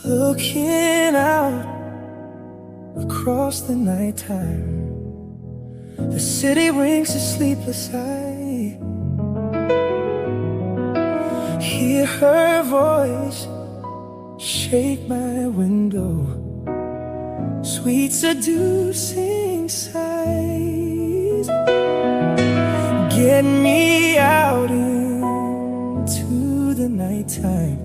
Looking out across the nighttime, the city rings a sleepless eye. Hear her voice shake my window, sweet seducing sighs. Get me out into the nighttime,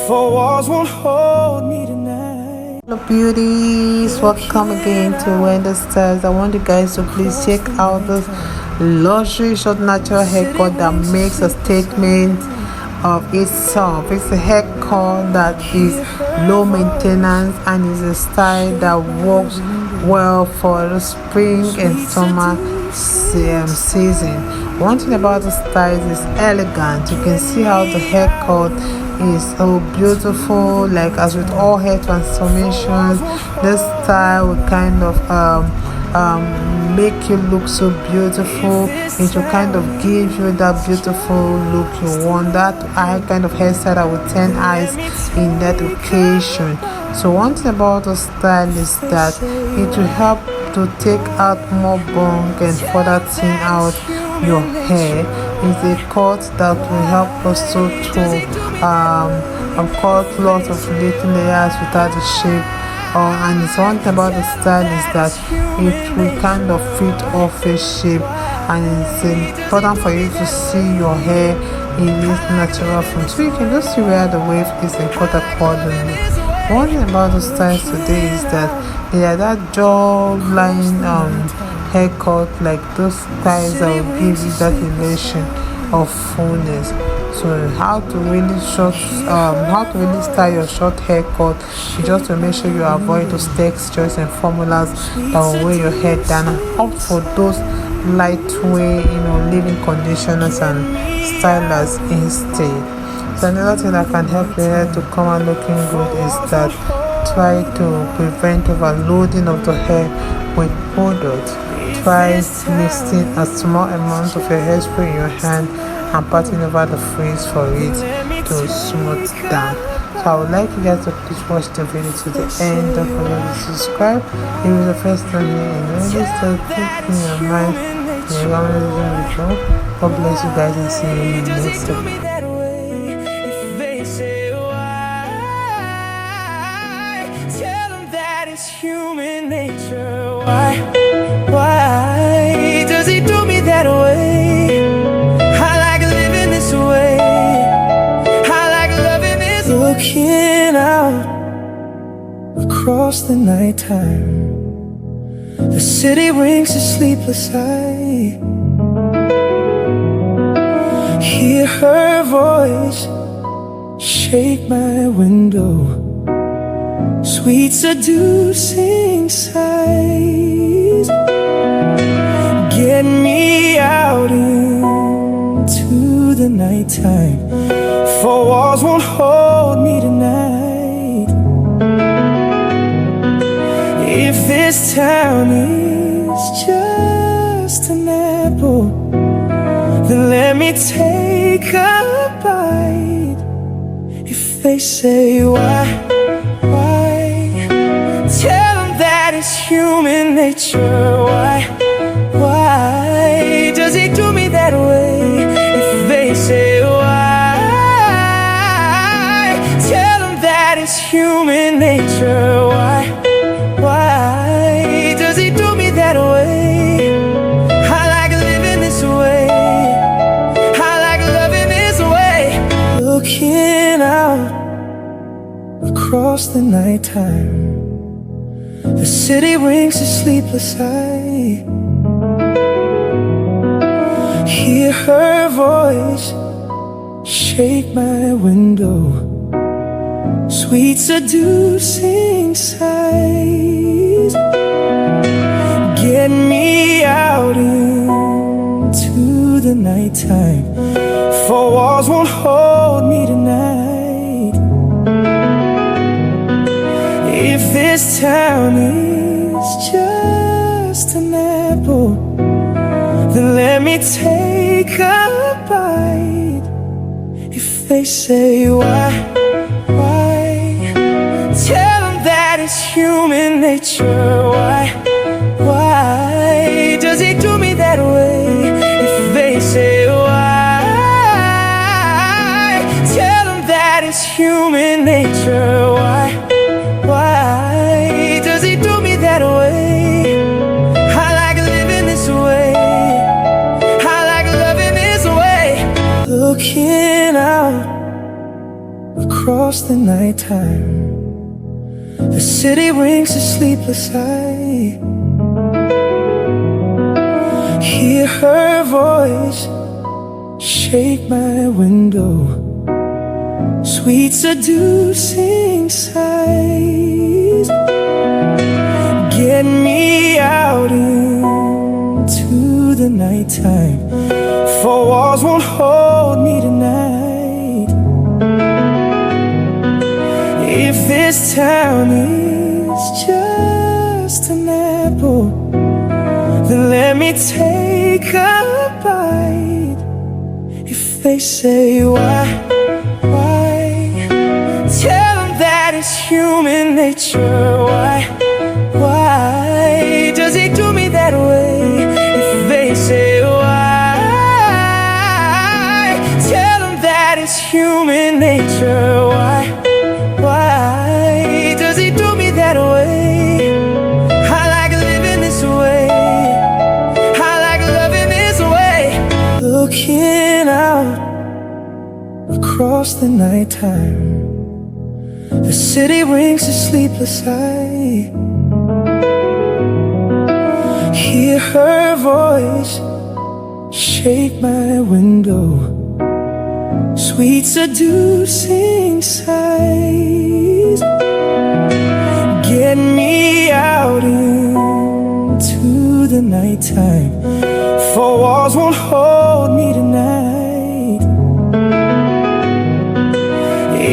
for walls won't hold me tonight. Hello beauties, welcome again to Wendy Styles. I want you guys to please check out this luxury short natural haircut that makes a statement of itself. It's a haircut that is low maintenance and is a style that works well for the spring and summer season. One thing about the style is elegant. You can see how the haircut is so beautiful. Like as with all hair transformations, this style will kind of make you look so beautiful. It will kind of give you that beautiful look you want, that eye kind of hairstyle that will turn eyes in that occasion. So one thing about the style is that it will help to take out more bunk and further thin out your hair. It's a cut that will help us to cut lots of little layers without the shape. And it's one thing about the style is that it will kind of fit off a shape, and it's important for you to see your hair in this natural form, so you can just see where the wave is and cut accordingly. One thing about the styles today is that they are that jawline haircut, like those styles that will give you that illusion of fullness. So how to really style your short haircut, just to make sure you avoid those textures and formulas that will weigh your hair down, and opt for those lightweight, leave-in conditioners and stylers instead. So another thing that can help your hair to come out looking good is that try to prevent overloading of the hair with product. Try mixing a small amount of your hairspray in your hand and patting over the frizz for it to smooth down. So I would like you guys to please watch the video to the end. Don't forget to subscribe if it's the first time here, and when this starts clicking your mind, God bless you guys and see you in the next video. Human nature, why does he do me that way? I like living this way, I like loving this way. Looking out across the nighttime, the city rings a sleepless eye. Hear her voice shake my window, sweet seducing sighs. Get me out into the nighttime, for walls won't hold me tonight. If this town is just an apple, then let me take a bite. If they say why, tell them that it's human nature. Why does he do me that way? If they say why, tell them that it's human nature. Why does he do me that way? I like living this way, I like loving this way. Looking out across the nighttime, the city rings a sleepless eye. Hear her voice shake my window, sweet seducing sighs. Get me out into the nighttime, for walls won't hold me tonight. If this town is just an apple, then let me take a bite. If they say why, human nature. Why does he do me that way? If they say why, tell them that it's human nature. Why does he do me that way? I like living this way. I like loving this way. Looking out across the nighttime, the city winks a sleepless eye. Hear her voice shake my window, sweet seducing sighs. Get me out into the nighttime, for walls won't hold me tonight. If this town is just an apple, then let me take a bite. If they say why, tell them that it's human nature. Why does he do me that way? If they say why, tell them that it's human nature. Why does he do me that way? I like living this way. I like loving this way. Looking out across the nighttime, the city winks a sleepless eye. Hear her voice shake my window, sweet seducing sighs. Get me out into the nighttime, for walls won't hold me tonight.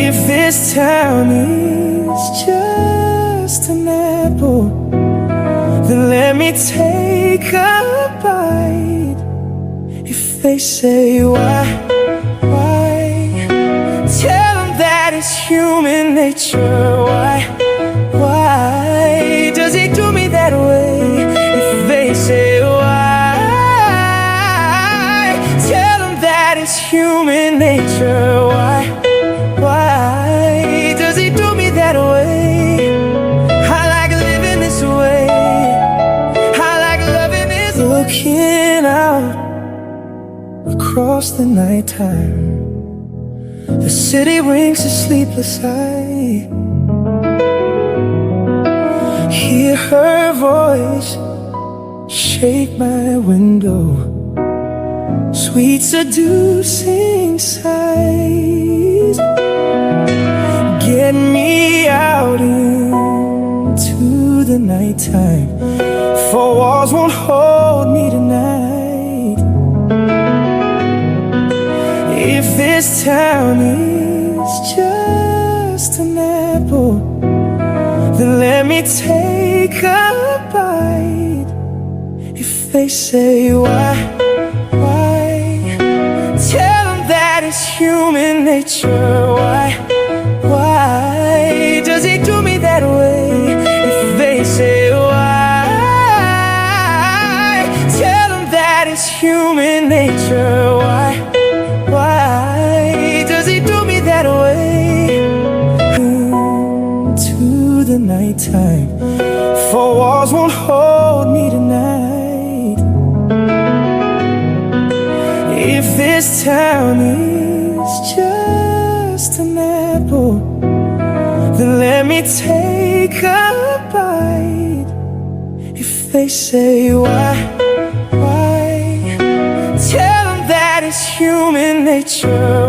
If this town is just an apple, then let me take a bite. If they say why, tell them that it's human nature. Why does he do me that way? If they say why, tell them that it's human nature. Why does he do me that way? I like living this way. I like loving this way. Looking out across the nighttime, the city winks a sleepless eye. Hear her voice shake my window, sweet seducing sighs. Get me out into the nighttime, for walls won't hold me tonight. If this town is just an apple, then let me take a bite. If they say why, tell them that it's human nature. Why does he do me that way? If they say why, tell them that it's human nature. Why does he do me that way? Into the nighttime, for walls won't hold me tonight. If this town is just an apple, then let me take a bite. If they say why, tell them that it's human nature.